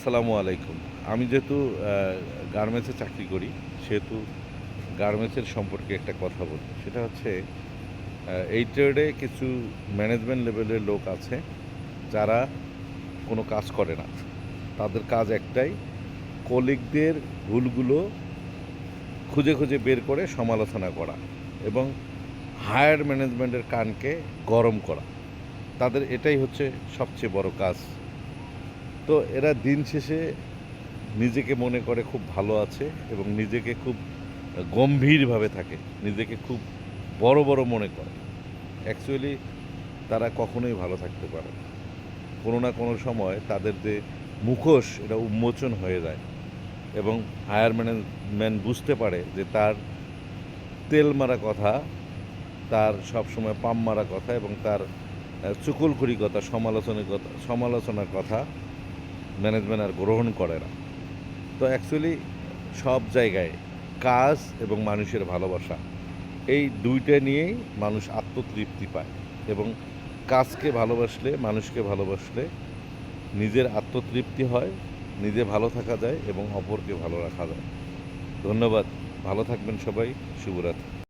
আসসালামু আলাইকুম। আমি যেহেতু গার্মেন্টসে চাকরি করি, সেহেতু গার্মেন্টসের সম্পর্কে একটা কথা বলি। সেটা হচ্ছে এই ট্রেডে কিছু ম্যানেজমেন্ট লেভেলের লোক আছে, যারা কোনো কাজ করে না। তাদের কাজ একটাই, কলিগদের ভুলগুলো খুঁজে, খুঁজে বের করে সমালোচনা করা এবং হায়ার ম্যানেজমেন্টের কানকে গরম করা। তাদের এটাই হচ্ছে সবচেয়ে বড় কাজ। তো এরা দিন শেষে নিজেকে মনে করে খুব ভালো আছে এবং নিজেকে খুব গম্ভীরভাবে থাকে, নিজেকে খুব বড় বড় মনে করে। অ্যাকচুয়ালি তারা কখনোই ভালো থাকতে পারে না। কোনো না কোনো সময় তাদের যে মুখোশ, এটা উন্মোচন হয়ে যায় এবং হায়ার ম্যানেজমেন্ট বুঝতে পারে যে তার তেল মারা কথা, তার সবসময় পাম মারা কথা এবং তার চুকলখড়ি কথা, সমালোচনার কথা ম্যানেজমেন্ট আর গ্রহণ করে না। তো অ্যাকচুয়ালি সব জায়গায় কাজ এবং মানুষের ভালোবাসা, এই দুইটা নিয়েই মানুষ আত্মতৃপ্তি পায় এবং কাজকে ভালোবাসলে, মানুষকে ভালোবাসলে নিজের আত্মতৃপ্তি হয়, নিজে ভালো থাকা যায় এবং অপরকে ভালো রাখা যায়। ধন্যবাদ। ভালো থাকবেন সবাই। শুভরাত্রি।